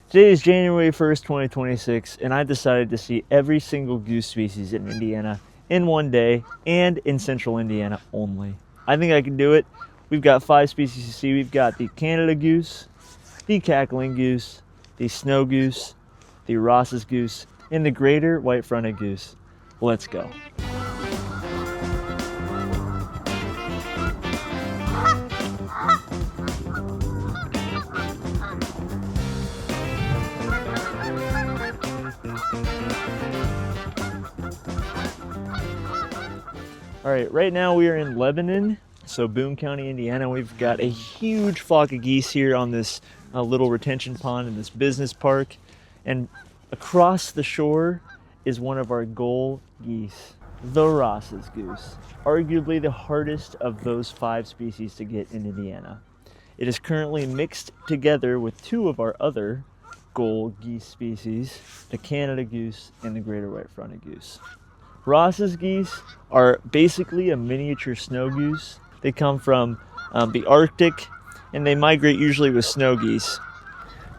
Today is January 1st, 2026, and I decided to see every single goose species in Indiana in one day and in central Indiana only. I think I can do it. We've got 5 species to see. We've got the Canada goose, the cackling goose, the snow goose, the Ross's goose, and the greater white-fronted goose. Let's go. All right, right now we are in Lebanon, so Boone County, Indiana. We've got a huge flock of geese here on this little retention pond in this business park. And across the shore is one of our goal geese, the Ross's goose, arguably the hardest of those 5 species to get in Indiana. It is currently mixed together with 2 of our other goal geese species, the Canada goose and the greater white-fronted goose. Ross's geese are basically a miniature snow goose. They come from the Arctic and they migrate usually with snow geese.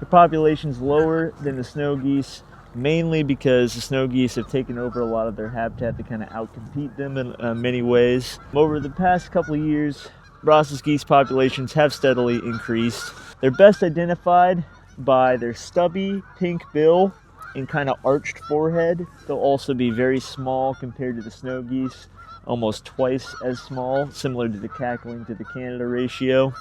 The population's lower than the snow geese, mainly because the snow geese have taken over a lot of their habitat to kind of outcompete them in many ways. Over the past couple of years, Ross's geese populations have steadily increased. They're best identified by their stubby pink bill and kind of arched forehead. They'll also be very small compared to the snow geese, almost twice as small, similar to the cackling to the Canada ratio.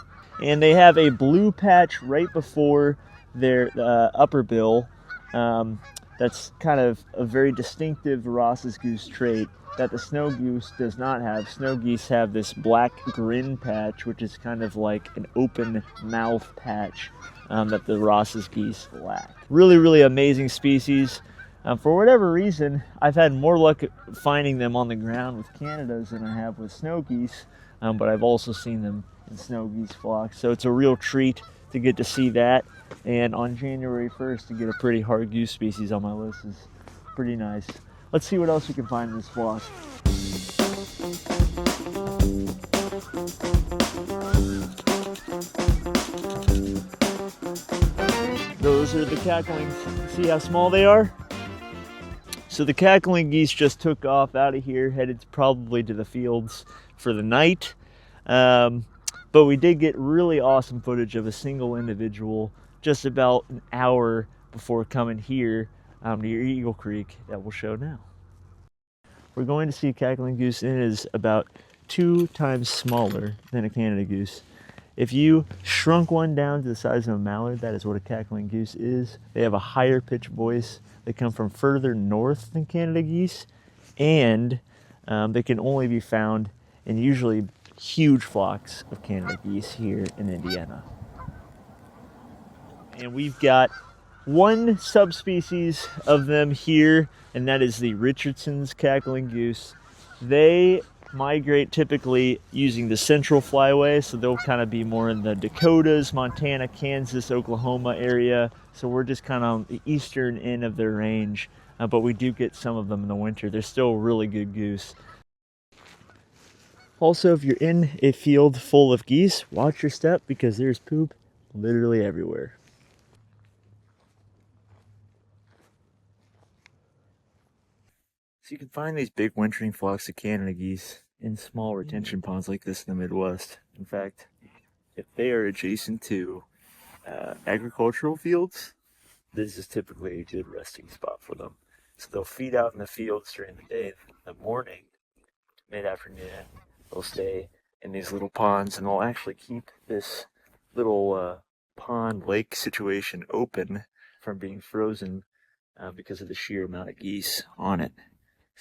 And they have a blue patch right before their upper bill. That's kind of a very distinctive Ross's goose trait that the snow goose does not have. Snow geese have this black grin patch, which is kind of like an open mouth patch that the Ross's geese lack. Really amazing species. For whatever reason, I've had more luck finding them on the ground with Canadas than I have with snow geese, but I've also seen them in snow geese flocks. So it's a real treat to get to see that. And on January 1st, to get a pretty hard goose species on my list is pretty nice. Let's see what else we can find in this flock. Those are the cacklings. See how small they are? So the cackling geese just took off out of here, headed probably to the fields for the night. But we did get really awesome footage of a single individual just about an hour before coming here near Eagle Creek that we'll show now. We're going to see a cackling goose, and it is about 2 times smaller than a Canada goose. If you shrunk one down to the size of a mallard, that is what a cackling goose is. They have a higher pitched voice. They come from further north than Canada geese, and they can only be found in usually huge flocks of Canada geese here in Indiana. And we've got one subspecies of them here, and that is the Richardson's cackling goose. They migrate typically using the central flyway, so they'll kind of be more in the Dakotas, Montana, Kansas, Oklahoma area. So we're just kind of on the eastern end of their range, but we do get some of them in the winter. They're still a really good goose. Also, if you're in a field full of geese, watch your step because there's poop literally everywhere. So you can find these big wintering flocks of Canada geese in small retention ponds like this in the Midwest. In fact, if they are adjacent to agricultural fields, this is typically a good resting spot for them. So they'll feed out in the fields during the day. In the morning, mid-afternoon, they'll stay in these little ponds, and they'll actually keep this little pond lake situation open from being frozen because of the sheer amount of geese on it.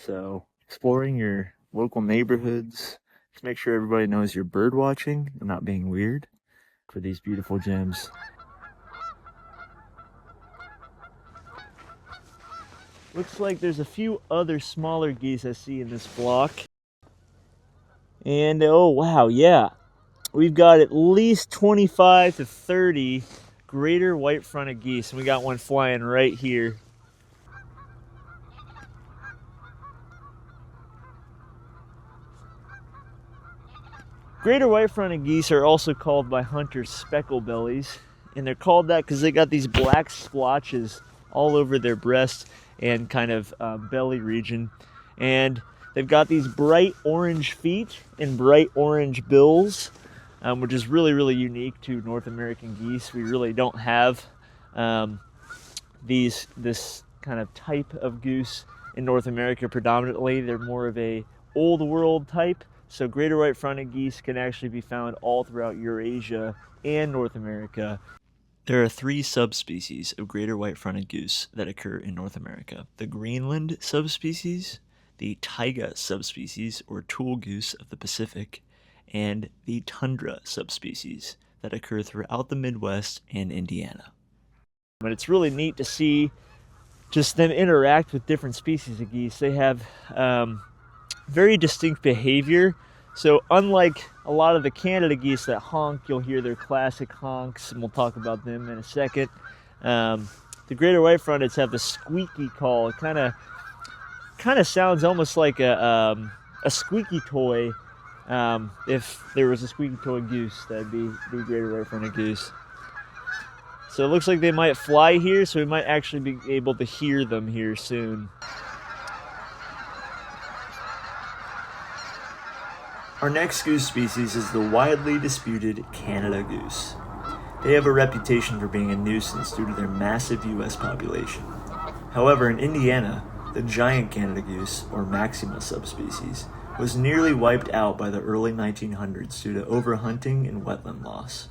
So exploring your local neighborhoods, just make sure everybody knows you're bird watching and not being weird for these beautiful gems. Looks like there's a few other smaller geese I see in this flock. And oh wow, yeah. We've got at least 25 to 30 greater white-fronted geese, and we got one flying right here. Greater white-fronted geese are also called by hunters speckle bellies, And they're called that because they got these black splotches all over their breast and kind of belly region. And they've got these bright orange feet and bright orange bills, which is really, really unique to North American geese. We really don't have this kind of type of goose in North America predominantly. They're more of a old world type. So greater white-fronted geese can actually be found all throughout Eurasia and North America. There are 3 subspecies of greater white-fronted goose that occur in North America. The Greenland subspecies, the taiga subspecies, or tule goose of the Pacific, and the tundra subspecies that occur throughout the Midwest and Indiana. But it's really neat to see just them interact with different species of geese. They have very distinct behavior. So unlike a lot of the Canada geese that honk, you'll hear their classic honks, and we'll talk about them in a second. The greater white-fronteds have the squeaky call. It kind of sounds almost like a squeaky toy. If there was a squeaky toy goose, that'd be the greater white-fronted goose. So it looks like they might fly here, so we might actually be able to hear them here soon. Our next goose species is the widely disputed Canada goose. They have a reputation for being a nuisance due to their massive U.S. population. However, in Indiana, the giant Canada goose, or Maxima subspecies, was nearly wiped out by the early 1900s due to overhunting and wetland loss.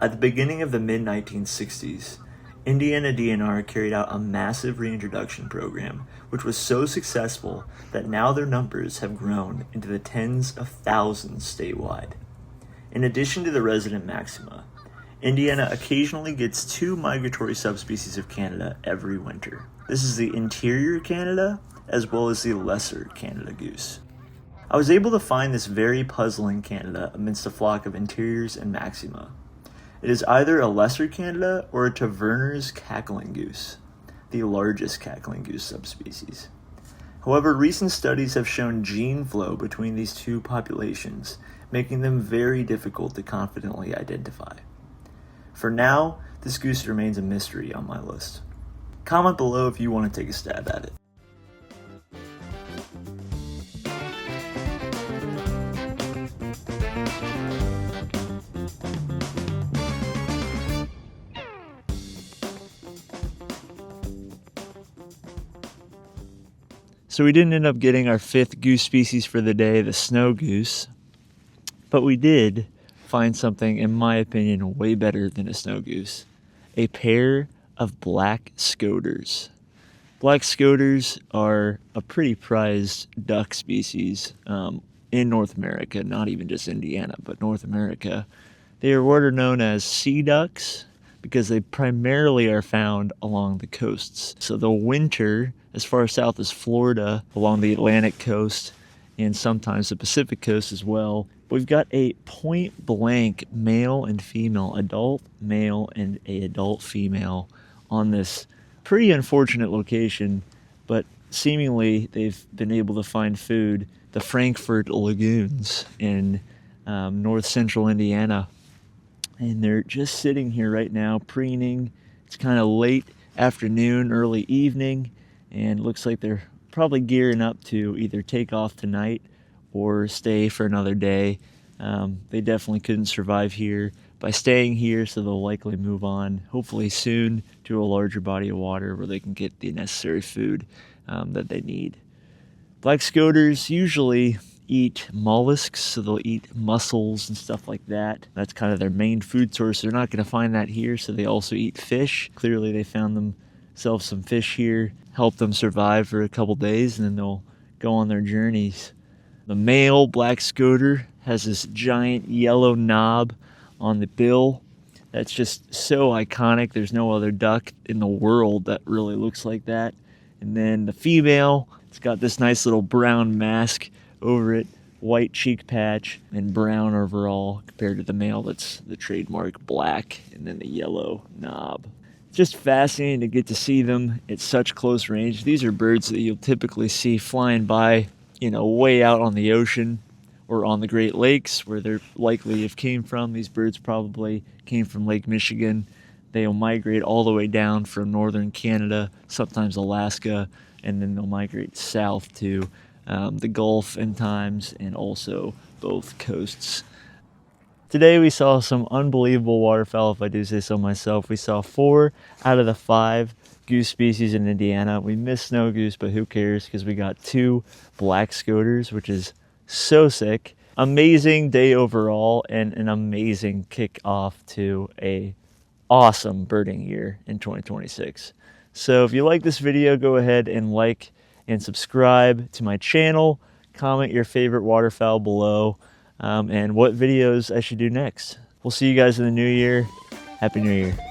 At the beginning of the mid-1960s, Indiana DNR carried out a massive reintroduction program, which was so successful that now their numbers have grown into the tens of thousands statewide. In addition to the resident maxima, Indiana occasionally gets 2 migratory subspecies of Canada every winter. This is the interior Canada as well as the lesser Canada goose. I was able to find this very puzzling Canada amidst a flock of interiors and maxima. It is either a lesser Canada or a Taverner's cackling goose, the largest cackling goose subspecies. However, recent studies have shown gene flow between these 2 populations, making them very difficult to confidently identify. For now, this goose remains a mystery on my list. Comment below if you want to take a stab at it. So we didn't end up getting our 5th goose species for the day, the snow goose, but we did find something, in my opinion, way better than a snow goose. A pair of black scoters. Black scoters are a pretty prized duck species in North America, not even just Indiana, but North America. They are what are known as sea ducks because they primarily are found along the coasts. So they'll winter as far south as Florida, along the Atlantic coast, and sometimes the Pacific coast as well. We've got a point blank male and female, adult male and a adult female on this pretty unfortunate location, but seemingly they've been able to find food, the Frankfurt Lagoons in north central Indiana. And they're just sitting here right now, preening. It's kind of late afternoon, early evening, and looks like they're probably gearing up to either take off tonight or stay for another day. They definitely couldn't survive here by staying here, so they'll likely move on, hopefully soon, to a larger body of water where they can get the necessary food that they need. Black scoters usually eat mollusks, so they'll eat mussels and stuff like that. That's kind of their main food source. They're not going to find that here, so they also eat fish. Clearly they found themselves some fish here, help them survive for a couple days, and then they'll go on their journeys. The male black scoter has this giant yellow knob on the bill. That's just so iconic. There's no other duck in the world that really looks like that. And then the female, it's got this nice little brown mask over it, white cheek patch, and brown overall, compared to the male that's the trademark black and then the yellow knob. It's just fascinating to get to see them at such close range. These are birds that you'll typically see flying by, way out on the ocean or on the Great Lakes where they're likely have came from. These birds probably came from Lake Michigan, they'll migrate all the way down from northern Canada, sometimes Alaska, and then they'll migrate south to the Gulf in times, and also both coasts. Today we saw some unbelievable waterfowl, if I do say so myself. We saw 4 out of the 5 goose species in Indiana. We missed snow goose, but who cares, because we got 2 black scoters, which is so sick. Amazing day overall, and an amazing kickoff to a awesome birding year in 2026. So if you like this video, go ahead and like and subscribe to my channel. Comment your favorite waterfowl below, and what videos I should do next. We'll see you guys in the new year. Happy New Year.